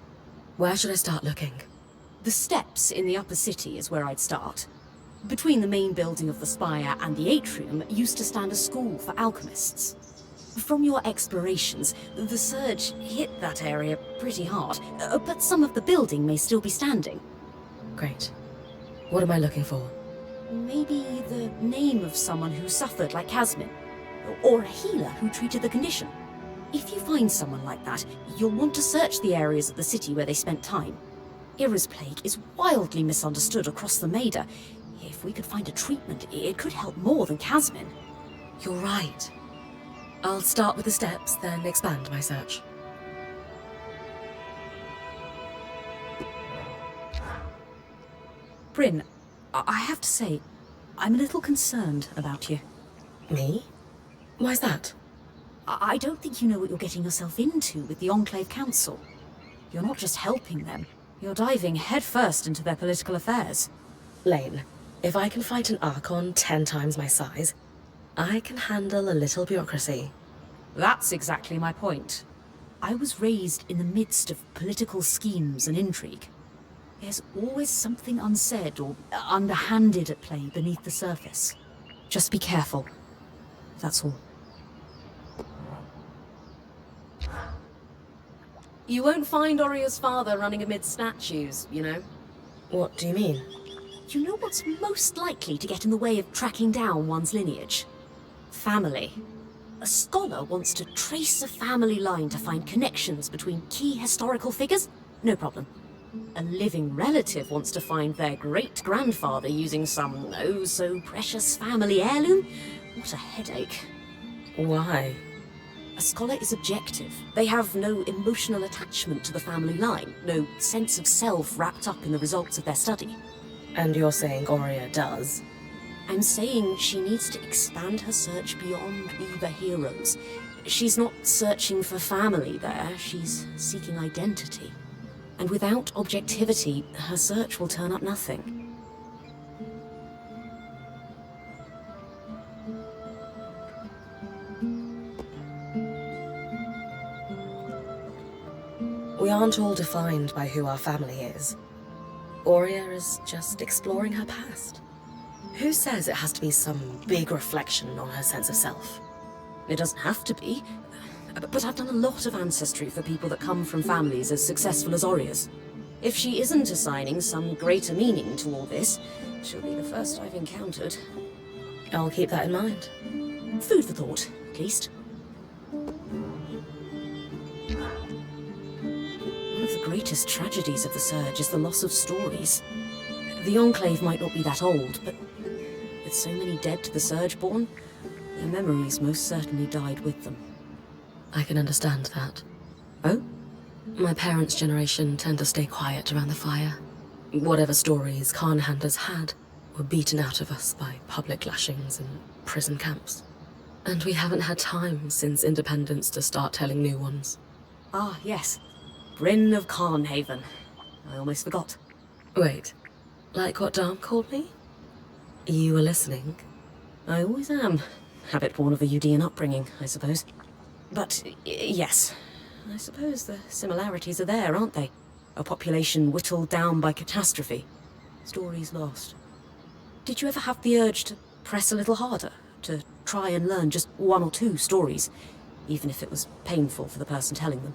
Where should I start looking? The steps in the upper city is where I'd start. Between the main building of the spire and the atrium used to stand a school for alchemists. From your explorations, the surge hit that area pretty hard, but some of the building may still be standing. Great. What am I looking for? Maybe the name of someone who suffered like Casmin, or a healer who treated the condition. If you find someone like that, you'll want to search the areas of the city where they spent time. Era's plague is wildly misunderstood across the Maida. If we could find a treatment, it could help more than Casmin. You're right. I'll start with the steps, then expand my search. Bryn, I have to say, I'm a little concerned about you. Me? Why's that? I don't think you know what you're getting yourself into with the Enclave Council. You're not just helping them, you're diving headfirst into their political affairs. Lane, if I can fight an Archon 10 times my size, I can handle a little bureaucracy. That's exactly my point. I was raised in the midst of political schemes and intrigue. There's always something unsaid or underhanded at play beneath the surface. Just be careful. That's all. You won't find Oria's father running amid statues, you know. What do you mean? You know what's most likely to get in the way of tracking down one's lineage? Family. A scholar wants to trace a family line to find connections between key historical figures? No problem. A living relative wants to find their great-grandfather using some oh-so-precious family heirloom? What a headache. Why? A scholar is objective. They have no emotional attachment to the family line, no sense of self wrapped up in the results of their study. And you're saying Oria does? I'm saying she needs to expand her search beyond Weaver heroes. She's not searching for family there, she's seeking identity. And without objectivity, her search will turn up nothing. We aren't all defined by who our family is. Aurea is just exploring her past. Who says it has to be some big reflection on her sense of self? It doesn't have to be. But I've done a lot of ancestry for people that come from families as successful as Aurea's. If she isn't assigning some greater meaning to all this, she'll be the first I've encountered. I'll keep that in mind. Food for thought, at least. One of the greatest tragedies of the Surge is the loss of stories. The Enclave might not be that old, but with so many dead to the Surgeborn, their memories most certainly died with them. I can understand that. Oh? My parents' generation tend to stay quiet around the fire. Whatever stories Khanhanders had were beaten out of us by public lashings and prison camps. And we haven't had time since independence to start telling new ones. Ah, yes. Bryn of Carnhaven. I almost forgot. Wait, like what Dom called me? You were listening? I always am. Habit-born of a Udean upbringing, I suppose. But, yes. I suppose the similarities are there, aren't they? A population whittled down by catastrophe. Stories lost. Did you ever have the urge to press a little harder? To try and learn just one or two stories, even if it was painful for the person telling them?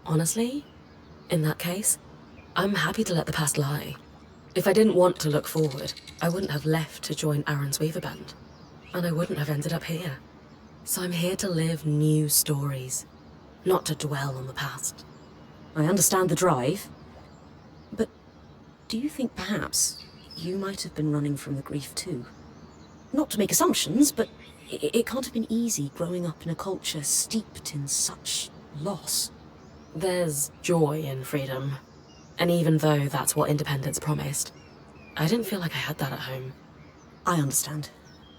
Honestly, in that case, I'm happy to let the past lie. If I didn't want to look forward, I wouldn't have left to join Aaron's Weaver Band. And I wouldn't have ended up here. So I'm here to live new stories, not to dwell on the past. I understand the drive, but do you think perhaps you might have been running from the grief too? Not to make assumptions, but it can't have been easy growing up in a culture steeped in such loss. There's joy in freedom. And even though that's what independence promised, I didn't feel like I had that at home. I understand.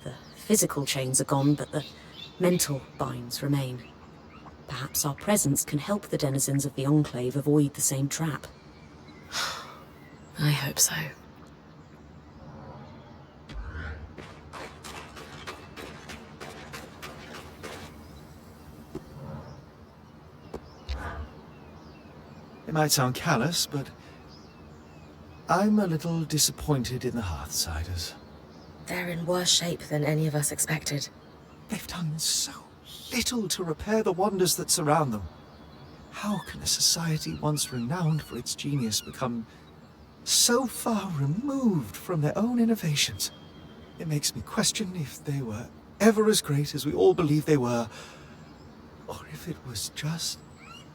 The physical chains are gone, but the mental binds remain. Perhaps our presence can help the denizens of the Enclave avoid the same trap. I hope so. It might sound callous, but I'm a little disappointed in the Hearthsiders. They're in worse shape than any of us expected. They've done so little to repair the wonders that surround them. How can a society once renowned for its genius become so far removed from their own innovations? It makes me question if they were ever as great as we all believe they were, or if it was just...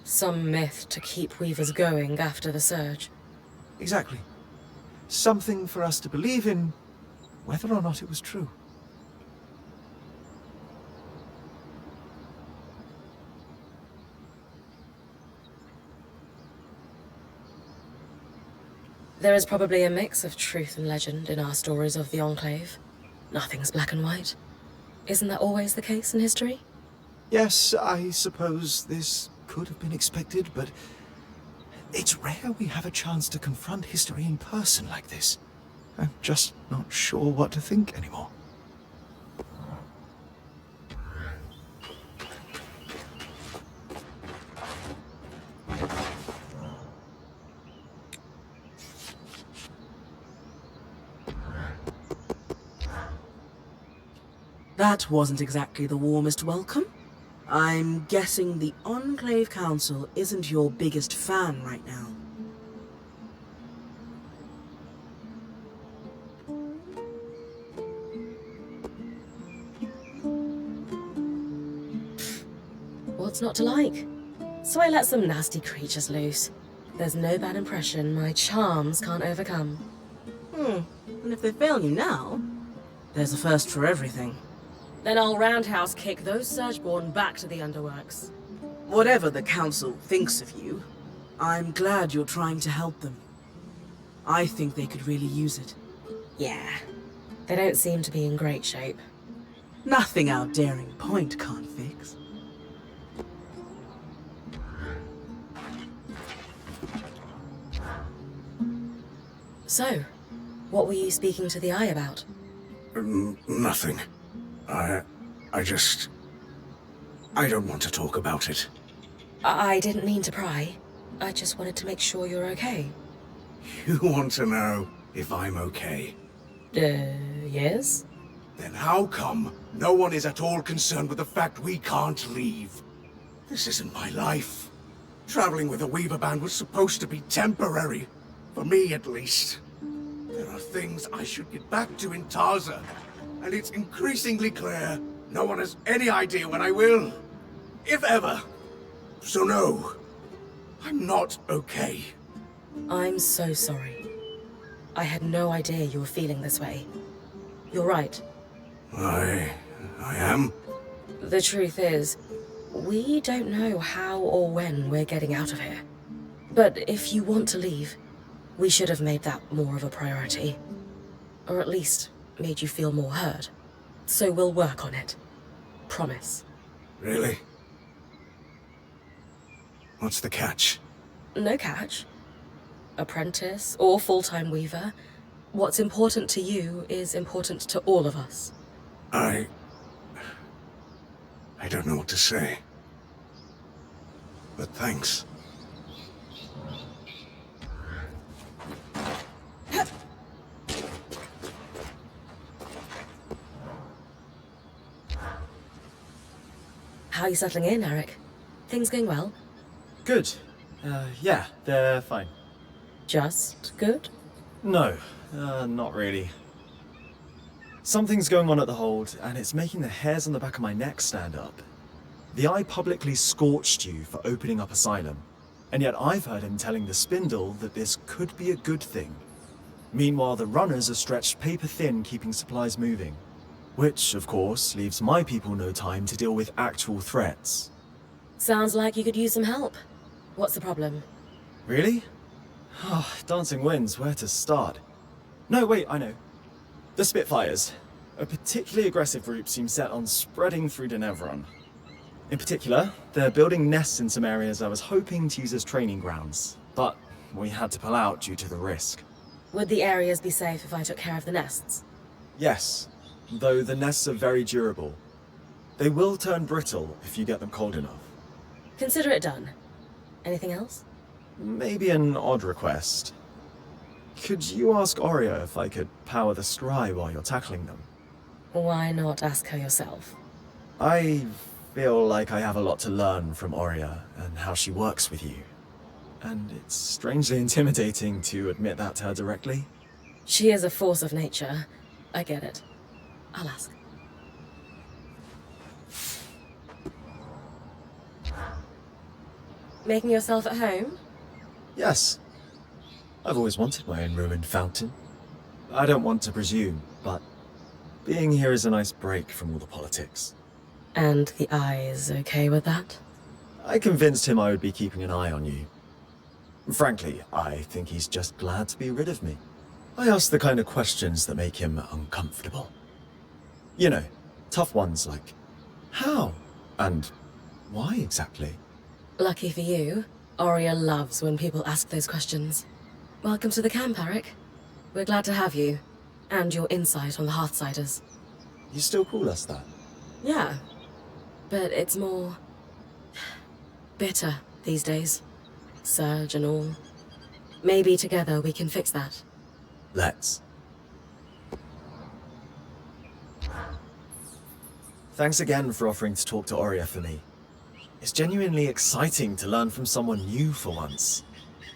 Some myth to keep Weavers going after the Surge. Exactly. Something for us to believe in, whether or not it was true. There is probably a mix of truth and legend in our stories of the Enclave. Nothing's black and white. Isn't that always the case in history? Yes, I suppose this could have been expected, but it's rare we have a chance to confront history in person like this. I'm just not sure what to think anymore. That wasn't exactly the warmest welcome. I'm guessing the Enclave Council isn't your biggest fan right now. What's not to like? So I let some nasty creatures loose. There's no bad impression my charms can't overcome. And if they fail you now, there's a first for everything. Then I'll roundhouse kick those Surgeborn back to the Underworks. Whatever the Council thinks of you, I'm glad you're trying to help them. I think they could really use it. Yeah, they don't seem to be in great shape. Nothing our daring point can't fix. So, what were you speaking to the Eye about? Nothing. I don't want to talk about it. I didn't mean to pry. I just wanted to make sure you're okay. You want to know if I'm okay? Yes? Then how come no one is at all concerned with the fact we can't leave? This isn't my life. Traveling with a Weaver band was supposed to be temporary. For me, at least. There are things I should get back to in Taza. And it's increasingly clear no one has any idea when I will. If ever. So no. I'm not okay. I'm so sorry. I had no idea you were feeling this way. You're right. I am? The truth is, we don't know how or when we're getting out of here. But if you want to leave, we should have made that more of a priority. Or at least made you feel more heard. So we'll work on it. Promise. Really? What's the catch? No catch. Apprentice or full-time weaver, what's important to you is important to all of us. I don't know what to say. But thanks. How are you settling in, Eric? Things going well? Good. Yeah, they're fine. Just good? No, not really. Something's going on at the hold, and it's making the hairs on the back of my neck stand up. The Eye publicly scorched you for opening up Asylum, and yet I've heard him telling the Spindle that this could be a good thing. Meanwhile, the runners are stretched paper thin keeping supplies moving. Which, of course, leaves my people no time to deal with actual threats. Sounds like you could use some help. What's the problem? Really? Oh, dancing winds, where to start? No, wait, I know. The Spitfires. A particularly aggressive group seems set on spreading through Denevron. In particular, they're building nests in some areas I was hoping to use as training grounds, but we had to pull out due to the risk. Would the areas be safe if I took care of the nests? Yes, though the nests are very durable. They will turn brittle if you get them cold enough. Consider it done. Anything else? Maybe an odd request. Could you ask Oria if I could power the scry while you're tackling them? Why not ask her yourself? I feel like I have a lot to learn from Oria and how she works with you. And it's strangely intimidating to admit that to her directly. She is a force of nature. I get it. I'll ask. Making yourself at home? Yes. I've always wanted my own ruined fountain. I don't want to presume, but being here is a nice break from all the politics. And the Eye is okay with that? I convinced him I would be keeping an eye on you. Frankly, I think he's just glad to be rid of me. I ask the kind of questions that make him uncomfortable. You know, tough ones like, how? And why exactly? Lucky for you, Oria loves when people ask those questions. Welcome to the camp, Eric. We're glad to have you, and your insight on the Hearthsiders. You still call us that? Yeah, but it's more bitter these days. Surge and all. Maybe together we can fix that. Let's. Thanks again for offering to talk to Oria for me. It's genuinely exciting to learn from someone new for once.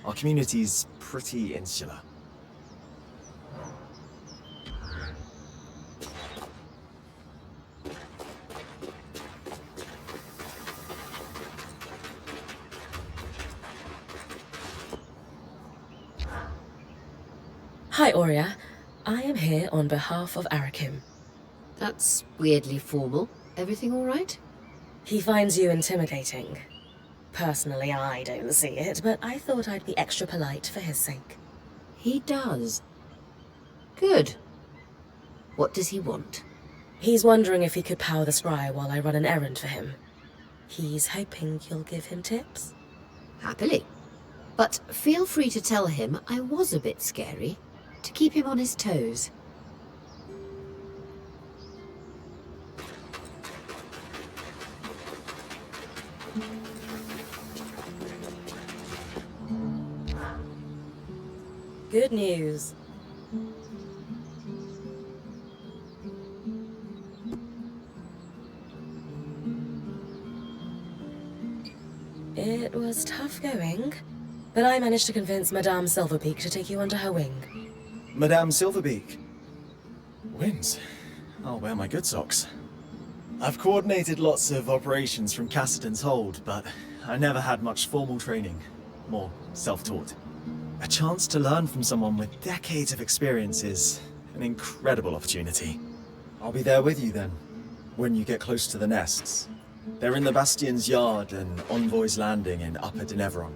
Our community's pretty insular. Hi, Oria. I am here on behalf of Arakim. That's weirdly formal. Everything all right? He finds you intimidating. Personally, I don't see it, but I thought I'd be extra polite for his sake. He does. Good. What does he want? He's wondering if he could power the scry while I run an errand for him. He's hoping you'll give him tips. Happily. But feel free to tell him I was a bit scary, to keep him on his toes. Good news. It was tough going, but I managed to convince Madame Silverbeak to take you under her wing. Madame Silverbeak. Wins. I'll wear my good socks. I've coordinated lots of operations from Cassidy's hold, but I never had much formal training. More self-taught. A chance to learn from someone with decades of experience is an incredible opportunity. I'll be there with you then, when you get close to the nests. They're in the Bastion's yard and Envoy's Landing in Upper Denevron.